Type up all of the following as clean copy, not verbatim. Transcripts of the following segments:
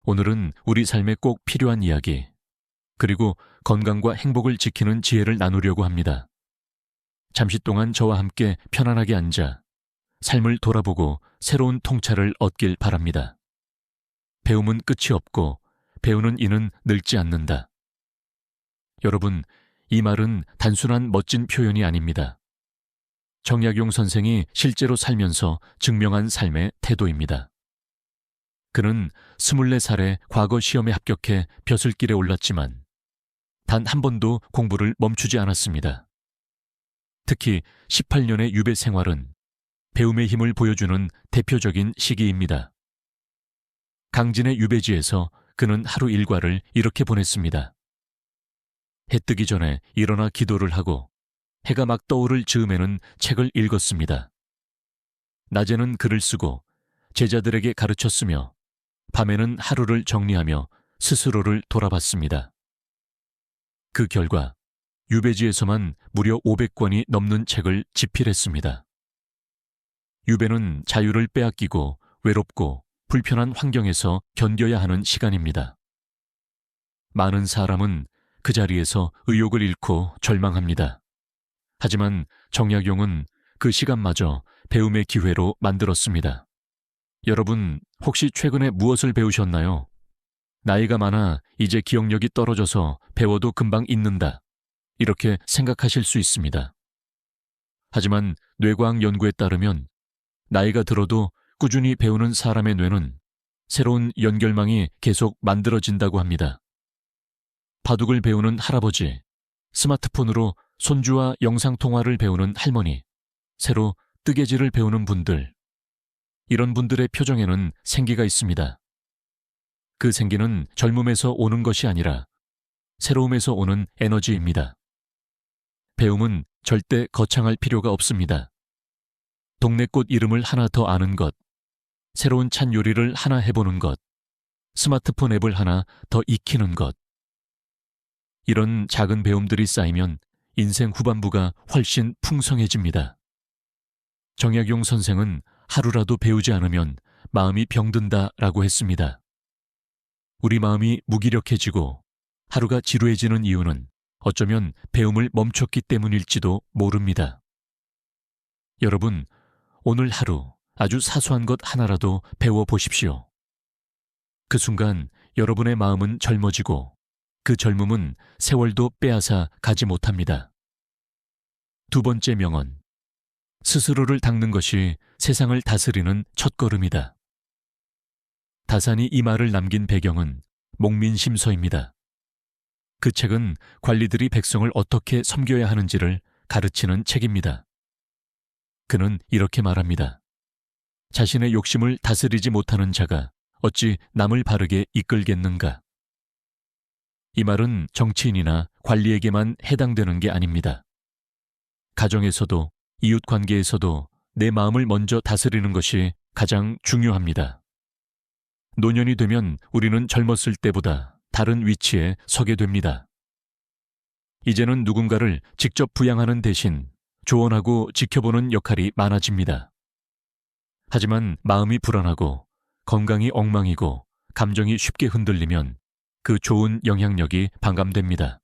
오늘은 우리 삶에 꼭 필요한 이야기, 그리고 건강과 행복을 지키는 지혜를 나누려고 합니다. 잠시 동안 저와 함께 편안하게 앉아 삶을 돌아보고 새로운 통찰을 얻길 바랍니다. 배움은 끝이 없고 배우는 이는 늙지 않는다. 여러분, 이 말은 단순한 멋진 표현이 아닙니다. 정약용 선생이 실제로 살면서 증명한 삶의 태도입니다. 그는 24살에 과거 시험에 합격해 벼슬길에 올랐지만 단 한 번도 공부를 멈추지 않았습니다. 특히 18년의 유배 생활은 배움의 힘을 보여주는 대표적인 시기입니다. 강진의 유배지에서 그는 하루 일과를 이렇게 보냈습니다. 해 뜨기 전에 일어나 기도를 하고 해가 막 떠오를 즈음에는 책을 읽었습니다. 낮에는 글을 쓰고 제자들에게 가르쳤으며 밤에는 하루를 정리하며 스스로를 돌아봤습니다. 그 결과 유배지에서만 무려 500권이 넘는 책을 집필했습니다. 유배는 자유를 빼앗기고 외롭고 불편한 환경에서 견뎌야 하는 시간입니다. 많은 사람은 그 자리에서 의욕을 잃고 절망합니다. 하지만 정약용은 그 시간마저 배움의 기회로 만들었습니다. 여러분, 혹시 최근에 무엇을 배우셨나요? 나이가 많아 이제 기억력이 떨어져서 배워도 금방 잊는다. 이렇게 생각하실 수 있습니다. 하지만 뇌과학 연구에 따르면 나이가 들어도 꾸준히 배우는 사람의 뇌는 새로운 연결망이 계속 만들어진다고 합니다. 바둑을 배우는 할아버지, 스마트폰으로 손주와 영상통화를 배우는 할머니, 새로 뜨개질을 배우는 분들, 이런 분들의 표정에는 생기가 있습니다. 그 생기는 젊음에서 오는 것이 아니라 새로움에서 오는 에너지입니다. 배움은 절대 거창할 필요가 없습니다. 동네 꽃 이름을 하나 더 아는 것, 새로운 찬 요리를 하나 해보는 것, 스마트폰 앱을 하나 더 익히는 것. 이런 작은 배움들이 쌓이면 인생 후반부가 훨씬 풍성해집니다. 정약용 선생은 하루라도 배우지 않으면 마음이 병든다라고 했습니다. 우리 마음이 무기력해지고 하루가 지루해지는 이유는 어쩌면 배움을 멈췄기 때문일지도 모릅니다. 여러분, 오늘 하루 아주 사소한 것 하나라도 배워보십시오. 그 순간 여러분의 마음은 젊어지고 그 젊음은 세월도 빼앗아 가지 못합니다. 두 번째 명언, 스스로를 닦는 것이 세상을 다스리는 첫걸음이다. 다산이 이 말을 남긴 배경은 목민심서입니다. 그 책은 관리들이 백성을 어떻게 섬겨야 하는지를 가르치는 책입니다. 그는 이렇게 말합니다. 자신의 욕심을 다스리지 못하는 자가 어찌 남을 바르게 이끌겠는가? 이 말은 정치인이나 관리에게만 해당되는 게 아닙니다. 가정에서도 이웃관계에서도 내 마음을 먼저 다스리는 것이 가장 중요합니다. 노년이 되면 우리는 젊었을 때보다 다른 위치에 서게 됩니다. 이제는 누군가를 직접 부양하는 대신 조언하고 지켜보는 역할이 많아집니다. 하지만 마음이 불안하고 건강이 엉망이고 감정이 쉽게 흔들리면 그 좋은 영향력이 반감됩니다.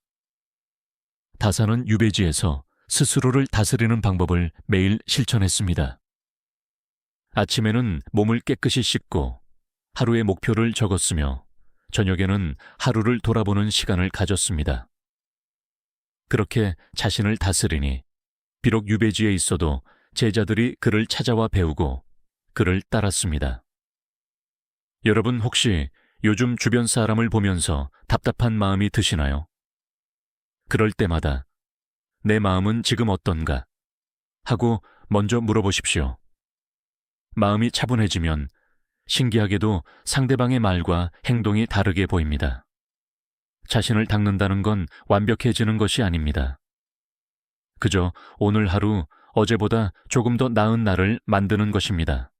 다산은 유배지에서 스스로를 다스리는 방법을 매일 실천했습니다. 아침에는 몸을 깨끗이 씻고 하루의 목표를 적었으며 저녁에는 하루를 돌아보는 시간을 가졌습니다. 그렇게 자신을 다스리니 비록 유배지에 있어도 제자들이 그를 찾아와 배우고 그를 따랐습니다. 여러분 혹시 요즘 주변 사람을 보면서 답답한 마음이 드시나요? 그럴 때마다 내 마음은 지금 어떤가? 하고 먼저 물어보십시오. 마음이 차분해지면 신기하게도 상대방의 말과 행동이 다르게 보입니다. 자신을 닦는다는 건 완벽해지는 것이 아닙니다. 그저 오늘 하루 어제보다 조금 더 나은 날을 만드는 것입니다.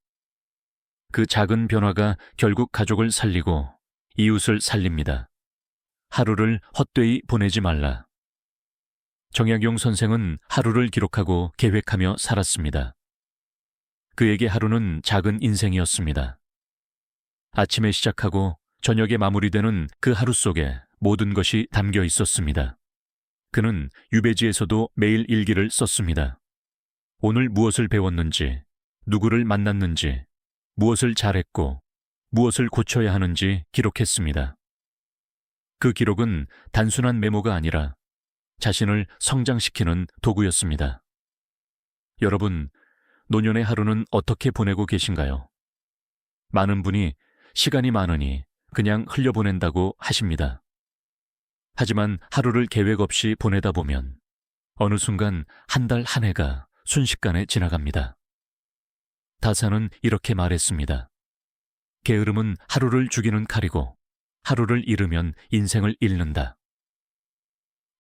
그 작은 변화가 결국 가족을 살리고 이웃을 살립니다. 하루를 헛되이 보내지 말라. 정약용 선생은 하루를 기록하고 계획하며 살았습니다. 그에게 하루는 작은 인생이었습니다. 아침에 시작하고 저녁에 마무리되는 그 하루 속에 모든 것이 담겨 있었습니다. 그는 유배지에서도 매일 일기를 썼습니다. 오늘 무엇을 배웠는지, 누구를 만났는지, 무엇을 잘했고, 무엇을 고쳐야 하는지 기록했습니다. 그 기록은 단순한 메모가 아니라 자신을 성장시키는 도구였습니다. 여러분, 노년의 하루는 어떻게 보내고 계신가요? 많은 분이 시간이 많으니 그냥 흘려보낸다고 하십니다. 하지만 하루를 계획 없이 보내다 보면 어느 순간 한 달 한 해가 순식간에 지나갑니다. 다사는 이렇게 말했습니다. 게으름은 하루를 죽이는 칼이고 하루를 잃으면 인생을 잃는다.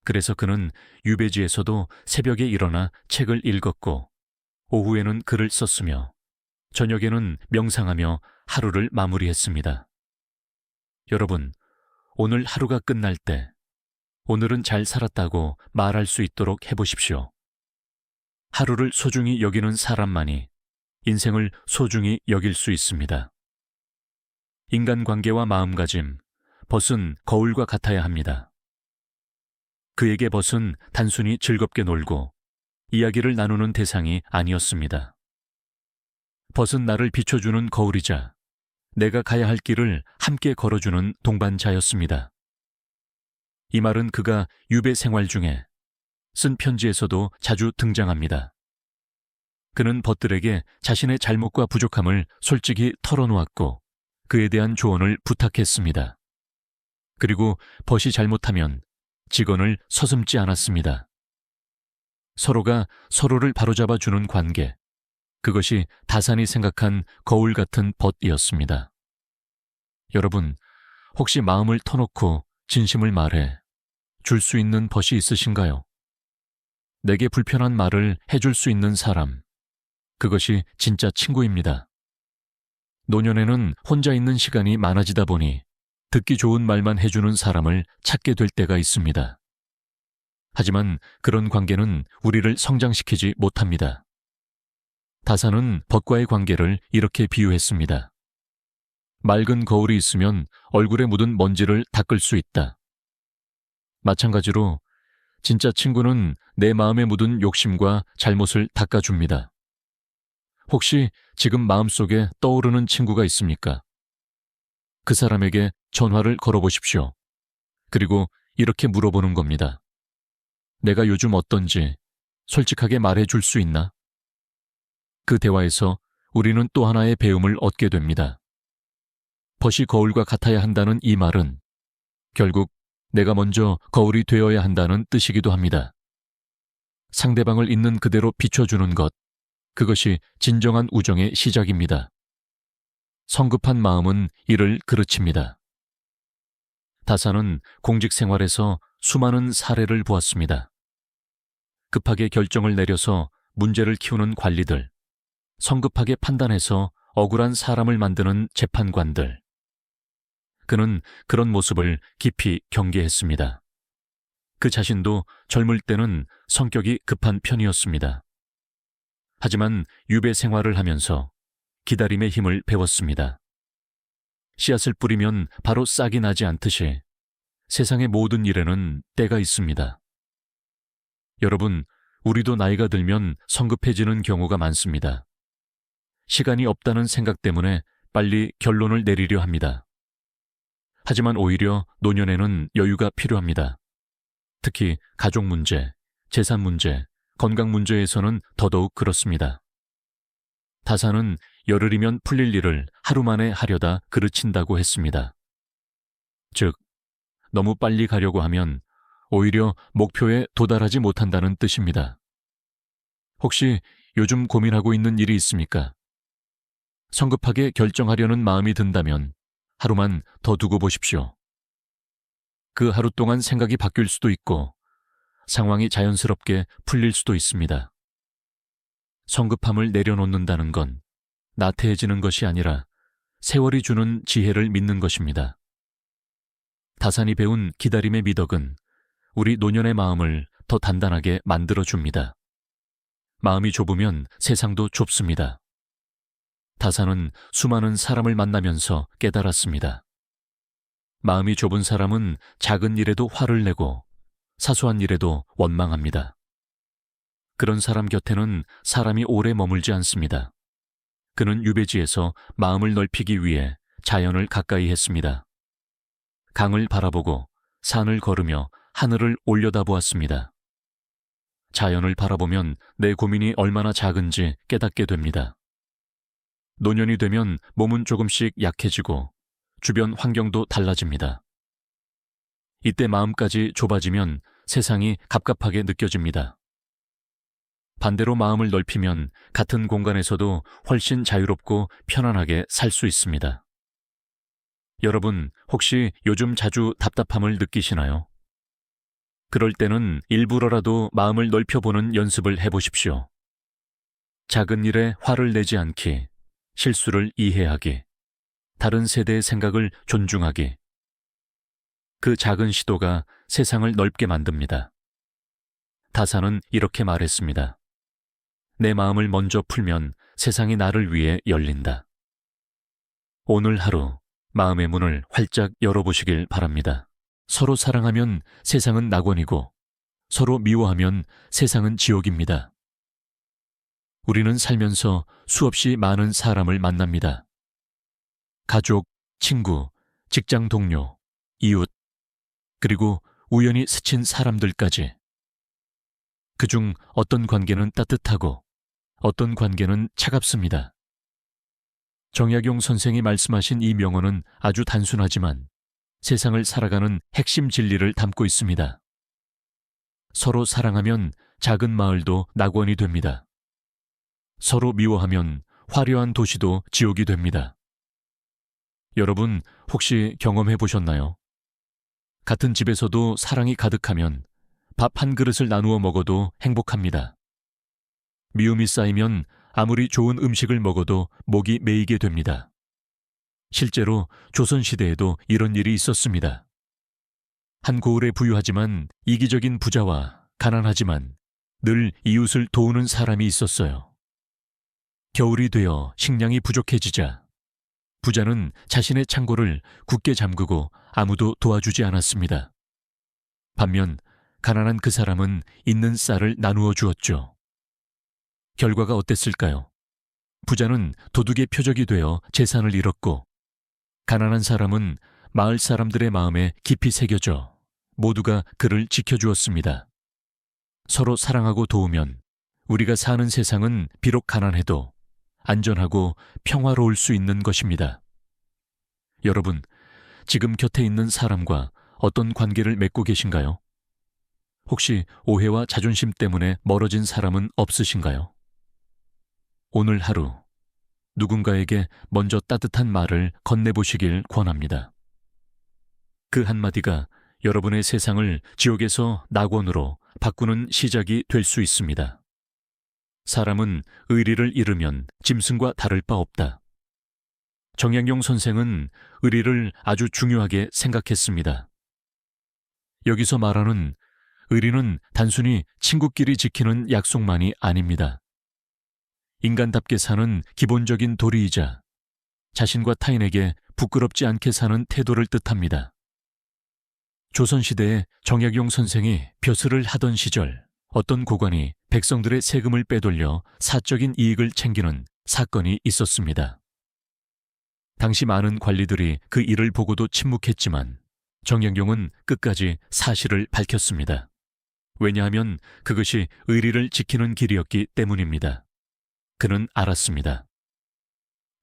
그래서 그는 유배지에서도 새벽에 일어나 책을 읽었고 오후에는 글을 썼으며 저녁에는 명상하며 하루를 마무리했습니다. 여러분, 오늘 하루가 끝날 때 오늘은 잘 살았다고 말할 수 있도록 해보십시오. 하루를 소중히 여기는 사람만이 인생을 소중히 여길 수 있습니다. 인간관계와 마음가짐, 벗은 거울과 같아야 합니다. 그에게 벗은 단순히 즐겁게 놀고 이야기를 나누는 대상이 아니었습니다. 벗은 나를 비춰주는 거울이자 내가 가야 할 길을 함께 걸어주는 동반자였습니다. 이 말은 그가 유배 생활 중에 쓴 편지에서도 자주 등장합니다. 그는 벗들에게 자신의 잘못과 부족함을 솔직히 털어놓았고 그에 대한 조언을 부탁했습니다. 그리고 벗이 잘못하면 직언을 서슴지 않았습니다. 서로가 서로를 바로잡아 주는 관계, 그것이 다산이 생각한 거울 같은 벗이었습니다. 여러분, 혹시 마음을 터놓고 진심을 말해 줄 수 있는 벗이 있으신가요? 내게 불편한 말을 해줄 수 있는 사람, 그것이 진짜 친구입니다. 노년에는 혼자 있는 시간이 많아지다 보니 듣기 좋은 말만 해주는 사람을 찾게 될 때가 있습니다. 하지만 그런 관계는 우리를 성장시키지 못합니다. 다산은 벗과의 관계를 이렇게 비유했습니다. 맑은 거울이 있으면 얼굴에 묻은 먼지를 닦을 수 있다. 마찬가지로 진짜 친구는 내 마음에 묻은 욕심과 잘못을 닦아줍니다. 혹시 지금 마음속에 떠오르는 친구가 있습니까? 그 사람에게 전화를 걸어보십시오. 그리고 이렇게 물어보는 겁니다. 내가 요즘 어떤지 솔직하게 말해줄 수 있나? 그 대화에서 우리는 또 하나의 배움을 얻게 됩니다. 벗이 거울과 같아야 한다는 이 말은 결국 내가 먼저 거울이 되어야 한다는 뜻이기도 합니다. 상대방을 있는 그대로 비춰주는 것, 그것이 진정한 우정의 시작입니다. 성급한 마음은 이를 그르칩니다. 다사는 공직 생활에서 수많은 사례를 보았습니다. 급하게 결정을 내려서 문제를 키우는 관리들, 성급하게 판단해서 억울한 사람을 만드는 재판관들. 그는 그런 모습을 깊이 경계했습니다. 그 자신도 젊을 때는 성격이 급한 편이었습니다. 하지만 유배 생활을 하면서 기다림의 힘을 배웠습니다. 씨앗을 뿌리면 바로 싹이 나지 않듯이 세상의 모든 일에는 때가 있습니다. 여러분, 우리도 나이가 들면 성급해지는 경우가 많습니다. 시간이 없다는 생각 때문에 빨리 결론을 내리려 합니다. 하지만 오히려 노년에는 여유가 필요합니다. 특히 가족 문제, 재산 문제, 건강 문제에서는 더더욱 그렇습니다. 다사는 열흘이면 풀릴 일을 하루 만에 하려다 그르친다고 했습니다. 즉, 너무 빨리 가려고 하면 오히려 목표에 도달하지 못한다는 뜻입니다. 혹시 요즘 고민하고 있는 일이 있습니까? 성급하게 결정하려는 마음이 든다면 하루만 더 두고 보십시오. 그 하루 동안 생각이 바뀔 수도 있고 상황이 자연스럽게 풀릴 수도 있습니다. 성급함을 내려놓는다는 건 나태해지는 것이 아니라 세월이 주는 지혜를 믿는 것입니다. 다산이 배운 기다림의 미덕은 우리 노년의 마음을 더 단단하게 만들어줍니다. 마음이 좁으면 세상도 좁습니다. 다산은 수많은 사람을 만나면서 깨달았습니다. 마음이 좁은 사람은 작은 일에도 화를 내고 사소한 일에도 원망합니다. 그런 사람 곁에는 사람이 오래 머물지 않습니다. 그는 유배지에서 마음을 넓히기 위해 자연을 가까이 했습니다. 강을 바라보고 산을 걸으며 하늘을 올려다보았습니다. 자연을 바라보면 내 고민이 얼마나 작은지 깨닫게 됩니다. 노년이 되면 몸은 조금씩 약해지고 주변 환경도 달라집니다. 이때 마음까지 좁아지면 세상이 갑갑하게 느껴집니다. 반대로 마음을 넓히면 같은 공간에서도 훨씬 자유롭고 편안하게 살 수 있습니다. 여러분, 혹시 요즘 자주 답답함을 느끼시나요? 그럴 때는 일부러라도 마음을 넓혀보는 연습을 해보십시오. 작은 일에 화를 내지 않기, 실수를 이해하기, 다른 세대의 생각을 존중하기. 그 작은 시도가 세상을 넓게 만듭니다. 다사는 이렇게 말했습니다. 내 마음을 먼저 풀면 세상이 나를 위해 열린다. 오늘 하루 마음의 문을 활짝 열어보시길 바랍니다. 서로 사랑하면 세상은 낙원이고 서로 미워하면 세상은 지옥입니다. 우리는 살면서 수없이 많은 사람을 만납니다. 가족, 친구, 직장 동료, 이웃, 그리고 우연히 스친 사람들까지. 그중 어떤 관계는 따뜻하고 어떤 관계는 차갑습니다. 정약용 선생이 말씀하신 이 명언은 아주 단순하지만 세상을 살아가는 핵심 진리를 담고 있습니다. 서로 사랑하면 작은 마을도 낙원이 됩니다. 서로 미워하면 화려한 도시도 지옥이 됩니다. 여러분, 혹시 경험해 보셨나요? 같은 집에서도 사랑이 가득하면 밥 한 그릇을 나누어 먹어도 행복합니다. 미움이 쌓이면 아무리 좋은 음식을 먹어도 목이 메이게 됩니다. 실제로 조선시대에도 이런 일이 있었습니다. 한 고을에 부유하지만 이기적인 부자와 가난하지만 늘 이웃을 도우는 사람이 있었어요. 겨울이 되어 식량이 부족해지자 부자는 자신의 창고를 굳게 잠그고 아무도 도와주지 않았습니다. 반면 가난한 그 사람은 있는 쌀을 나누어 주었죠. 결과가 어땠을까요? 부자는 도둑의 표적이 되어 재산을 잃었고 가난한 사람은 마을 사람들의 마음에 깊이 새겨져 모두가 그를 지켜주었습니다. 서로 사랑하고 도우면 우리가 사는 세상은 비록 가난해도 안전하고 평화로울 수 있는 것입니다. 여러분, 지금 곁에 있는 사람과 어떤 관계를 맺고 계신가요? 혹시 오해와 자존심 때문에 멀어진 사람은 없으신가요? 오늘 하루 누군가에게 먼저 따뜻한 말을 건네보시길 권합니다. 그 한마디가 여러분의 세상을 지옥에서 낙원으로 바꾸는 시작이 될 수 있습니다. 사람은 의리를 잃으면 짐승과 다를 바 없다. 정약용 선생은 의리를 아주 중요하게 생각했습니다. 여기서 말하는 의리는 단순히 친구끼리 지키는 약속만이 아닙니다. 인간답게 사는 기본적인 도리이자 자신과 타인에게 부끄럽지 않게 사는 태도를 뜻합니다. 조선시대에 정약용 선생이 벼슬을 하던 시절 어떤 고관이 백성들의 세금을 빼돌려 사적인 이익을 챙기는 사건이 있었습니다. 당시 많은 관리들이 그 일을 보고도 침묵했지만 정약용은 끝까지 사실을 밝혔습니다. 왜냐하면 그것이 의리를 지키는 길이었기 때문입니다. 그는 알았습니다.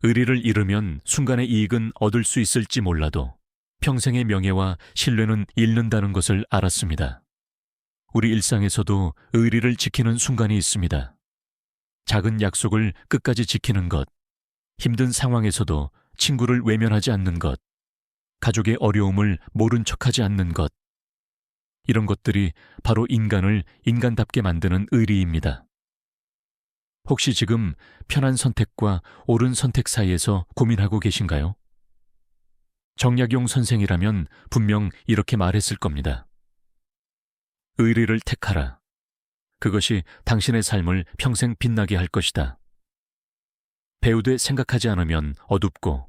의리를 잃으면 순간의 이익은 얻을 수 있을지 몰라도 평생의 명예와 신뢰는 잃는다는 것을 알았습니다. 우리 일상에서도 의리를 지키는 순간이 있습니다. 작은 약속을 끝까지 지키는 것, 힘든 상황에서도 친구를 외면하지 않는 것, 가족의 어려움을 모른 척하지 않는 것, 이런 것들이 바로 인간을 인간답게 만드는 의리입니다. 혹시 지금 편한 선택과 옳은 선택 사이에서 고민하고 계신가요? 정약용 선생이라면 분명 이렇게 말했을 겁니다. 의리를 택하라. 그것이 당신의 삶을 평생 빛나게 할 것이다. 배우되 생각하지 않으면 어둡고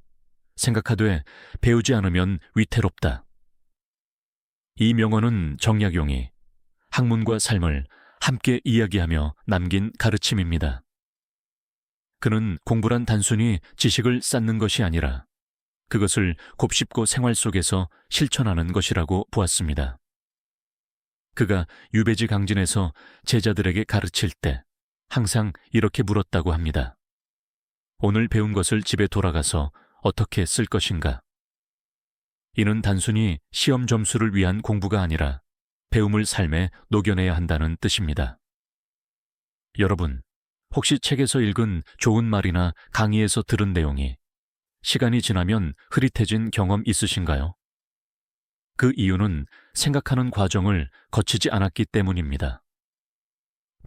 생각하되 배우지 않으면 위태롭다. 이 명언은 정약용이 학문과 삶을 함께 이야기하며 남긴 가르침입니다. 그는 공부란 단순히 지식을 쌓는 것이 아니라 그것을 곱씹고 생활 속에서 실천하는 것이라고 보았습니다. 그가 유배지 강진에서 제자들에게 가르칠 때 항상 이렇게 물었다고 합니다. 오늘 배운 것을 집에 돌아가서 어떻게 쓸 것인가? 이는 단순히 시험 점수를 위한 공부가 아니라 배움을 삶에 녹여내야 한다는 뜻입니다. 여러분, 혹시 책에서 읽은 좋은 말이나 강의에서 들은 내용이 시간이 지나면 흐릿해진 경험 있으신가요? 그 이유는 생각하는 과정을 거치지 않았기 때문입니다.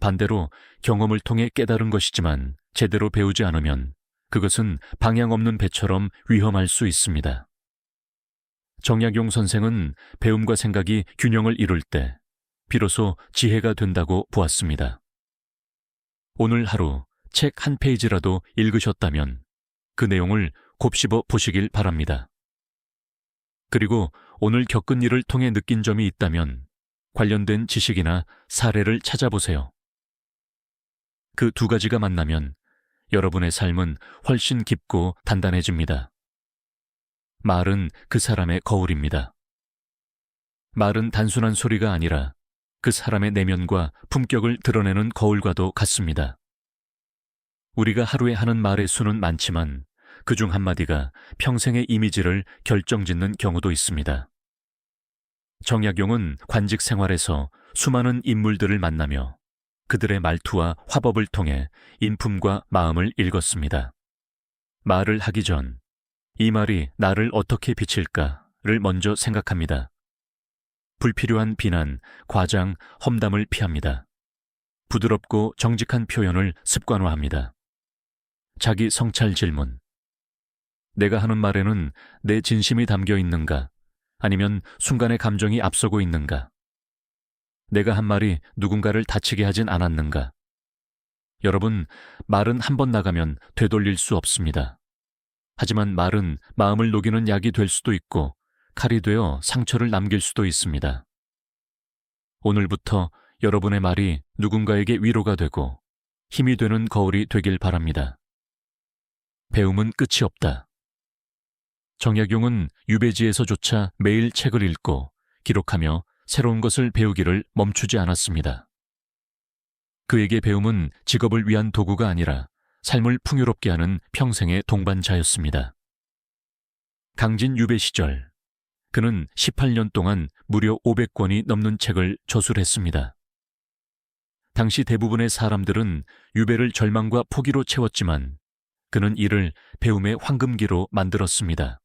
반대로 경험을 통해 깨달은 것이지만 제대로 배우지 않으면 그것은 방향 없는 배처럼 위험할 수 있습니다. 정약용 선생은 배움과 생각이 균형을 이룰 때 비로소 지혜가 된다고 보았습니다. 오늘 하루 책 한 페이지라도 읽으셨다면 그 내용을 곱씹어 보시길 바랍니다. 그리고 오늘 겪은 일을 통해 느낀 점이 있다면 관련된 지식이나 사례를 찾아보세요. 그 두 가지가 만나면 여러분의 삶은 훨씬 깊고 단단해집니다. 말은 그 사람의 거울입니다. 말은 단순한 소리가 아니라 그 사람의 내면과 품격을 드러내는 거울과도 같습니다. 우리가 하루에 하는 말의 수는 많지만 그중 한마디가 평생의 이미지를 결정짓는 경우도 있습니다. 정약용은 관직 생활에서 수많은 인물들을 만나며 그들의 말투와 화법을 통해 인품과 마음을 읽었습니다. 말을 하기 전 이 말이 나를 어떻게 비칠까를 먼저 생각합니다. 불필요한 비난, 과장, 험담을 피합니다. 부드럽고 정직한 표현을 습관화합니다. 자기 성찰 질문. 내가 하는 말에는 내 진심이 담겨 있는가? 아니면 순간의 감정이 앞서고 있는가? 내가 한 말이 누군가를 다치게 하진 않았는가? 여러분, 말은 한 번 나가면 되돌릴 수 없습니다. 하지만 말은 마음을 녹이는 약이 될 수도 있고 칼이 되어 상처를 남길 수도 있습니다. 오늘부터 여러분의 말이 누군가에게 위로가 되고 힘이 되는 거울이 되길 바랍니다. 배움은 끝이 없다. 정약용은 유배지에서조차 매일 책을 읽고 기록하며 새로운 것을 배우기를 멈추지 않았습니다. 그에게 배움은 직업을 위한 도구가 아니라 삶을 풍요롭게 하는 평생의 동반자였습니다. 강진 유배 시절, 그는 18년 동안 무려 500권이 넘는 책을 저술했습니다. 당시 대부분의 사람들은 유배를 절망과 포기로 채웠지만 그는 이를 배움의 황금기로 만들었습니다.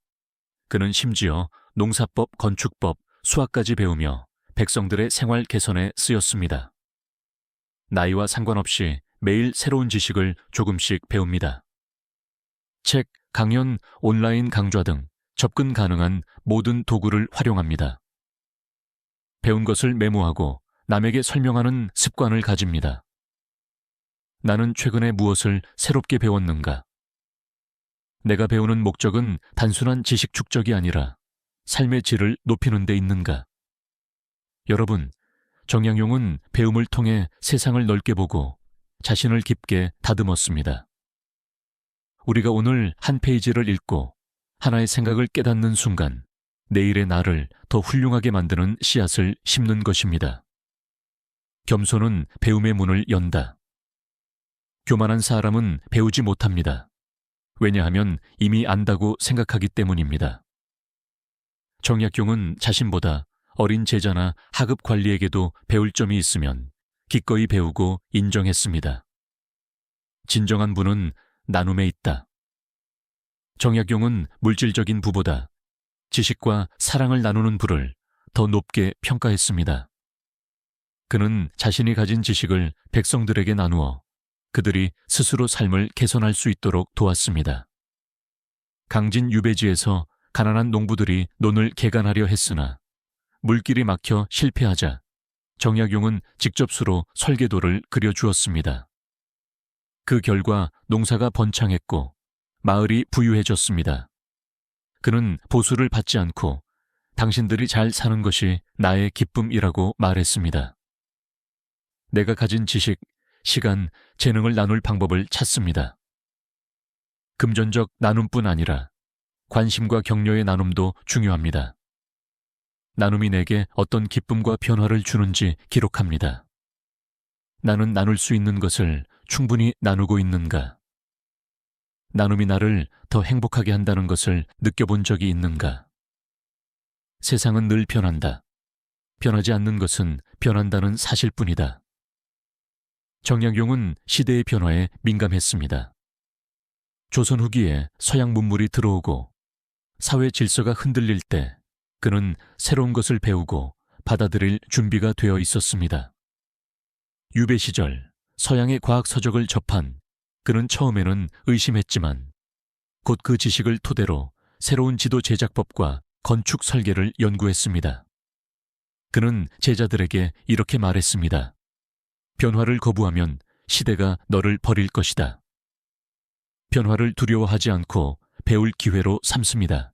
그는 심지어 농사법, 건축법, 수학까지 배우며 백성들의 생활 개선에 쓰였습니다. 나이와 상관없이 매일 새로운 지식을 조금씩 배웁니다. 책, 강연, 온라인 강좌 등 접근 가능한 모든 도구를 활용합니다. 배운 것을 메모하고 남에게 설명하는 습관을 가집니다. 나는 최근에 무엇을 새롭게 배웠는가? 내가 배우는 목적은 단순한 지식 축적이 아니라 삶의 질을 높이는 데 있는가? 여러분, 정약용은 배움을 통해 세상을 넓게 보고 자신을 깊게 다듬었습니다. 우리가 오늘 한 페이지를 읽고 하나의 생각을 깨닫는 순간 내일의 나를 더 훌륭하게 만드는 씨앗을 심는 것입니다. 겸손은 배움의 문을 연다. 교만한 사람은 배우지 못합니다. 왜냐하면 이미 안다고 생각하기 때문입니다. 정약용은 자신보다 어린 제자나 하급 관리에게도 배울 점이 있으면 기꺼이 배우고 인정했습니다. 진정한 부는 나눔에 있다. 정약용은 물질적인 부보다 지식과 사랑을 나누는 부를 더 높게 평가했습니다. 그는 자신이 가진 지식을 백성들에게 나누어 그들이 스스로 삶을 개선할 수 있도록 도왔습니다. 강진 유배지에서 가난한 농부들이 논을 개간하려 했으나 물길이 막혀 실패하자 정약용은 직접 수로 설계도를 그려주었습니다. 그 결과 농사가 번창했고 마을이 부유해졌습니다. 그는 보수를 받지 않고 당신들이 잘 사는 것이 나의 기쁨이라고 말했습니다. 내가 가진 지식, 시간, 재능을 나눌 방법을 찾습니다. 금전적 나눔뿐 아니라 관심과 격려의 나눔도 중요합니다. 나눔이 내게 어떤 기쁨과 변화를 주는지 기록합니다. 나는 나눌 수 있는 것을 충분히 나누고 있는가? 나눔이 나를 더 행복하게 한다는 것을 느껴본 적이 있는가? 세상은 늘 변한다. 변하지 않는 것은 변한다는 사실뿐이다. 정약용은 시대의 변화에 민감했습니다. 조선 후기에 서양 문물이 들어오고 사회 질서가 흔들릴 때 그는 새로운 것을 배우고 받아들일 준비가 되어 있었습니다. 유배 시절 서양의 과학 서적을 접한 그는 처음에는 의심했지만 곧 그 지식을 토대로 새로운 지도 제작법과 건축 설계를 연구했습니다. 그는 제자들에게 이렇게 말했습니다. 변화를 거부하면 시대가 너를 버릴 것이다. 변화를 두려워하지 않고 배울 기회로 삼습니다.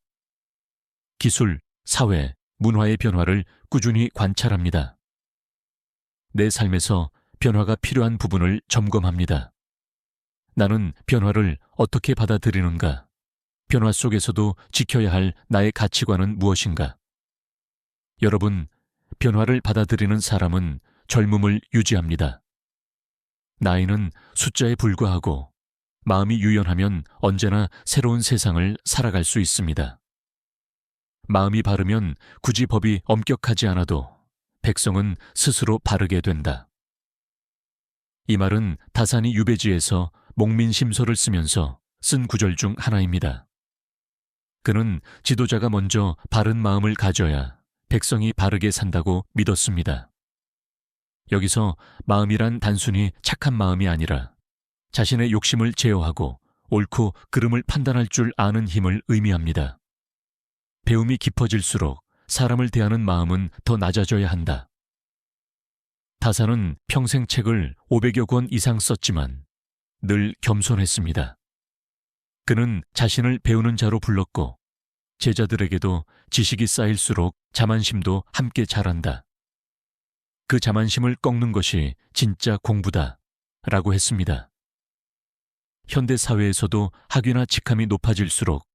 기술, 사회, 문화의 변화를 꾸준히 관찰합니다. 내 삶에서 변화가 필요한 부분을 점검합니다. 나는 변화를 어떻게 받아들이는가? 변화 속에서도 지켜야 할 나의 가치관은 무엇인가? 여러분, 변화를 받아들이는 사람은 젊음을 유지합니다. 나이는 숫자에 불과하고 마음이 유연하면 언제나 새로운 세상을 살아갈 수 있습니다. 마음이 바르면 굳이 법이 엄격하지 않아도 백성은 스스로 바르게 된다. 이 말은 다산이 유배지에서 목민심서를 쓰면서 쓴 구절 중 하나입니다. 그는 지도자가 먼저 바른 마음을 가져야 백성이 바르게 산다고 믿었습니다. 여기서 마음이란 단순히 착한 마음이 아니라 자신의 욕심을 제어하고 옳고 그름을 판단할 줄 아는 힘을 의미합니다. 배움이 깊어질수록 사람을 대하는 마음은 더 낮아져야 한다. 다산은 평생 책을 500여 권 이상 썼지만 늘 겸손했습니다. 그는 자신을 배우는 자로 불렀고 제자들에게도 지식이 쌓일수록 자만심도 함께 자란다. 그 자만심을 꺾는 것이 진짜 공부다 라고 했습니다. 현대 사회에서도 학위나 직함이 높아질수록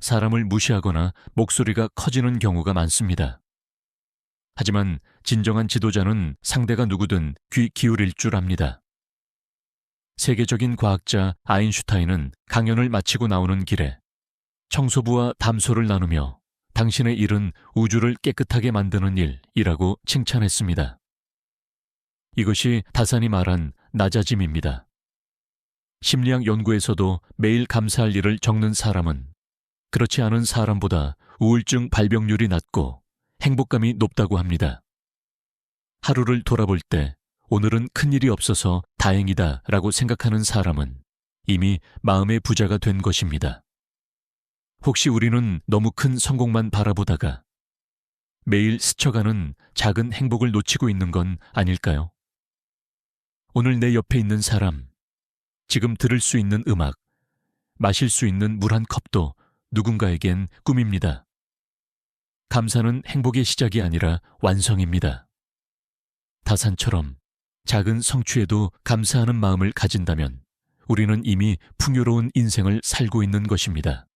사람을 무시하거나 목소리가 커지는 경우가 많습니다. 하지만 진정한 지도자는 상대가 누구든 귀 기울일 줄 압니다. 세계적인 과학자 아인슈타인은 강연을 마치고 나오는 길에 청소부와 담소를 나누며 당신의 일은 우주를 깨끗하게 만드는 일이라고 칭찬했습니다. 이것이 다산이 말한 낮아짐입니다. 심리학 연구에서도 매일 감사할 일을 적는 사람은 그렇지 않은 사람보다 우울증 발병률이 낮고 행복감이 높다고 합니다. 하루를 돌아볼 때 오늘은 큰일이 없어서 다행이다 라고 생각하는 사람은 이미 마음의 부자가 된 것입니다. 혹시 우리는 너무 큰 성공만 바라보다가 매일 스쳐가는 작은 행복을 놓치고 있는 건 아닐까요? 오늘 내 옆에 있는 사람, 지금 들을 수 있는 음악, 마실 수 있는 물 한 컵도 누군가에겐 꿈입니다. 감사는 행복의 시작이 아니라 완성입니다. 다산처럼 작은 성취에도 감사하는 마음을 가진다면 우리는 이미 풍요로운 인생을 살고 있는 것입니다.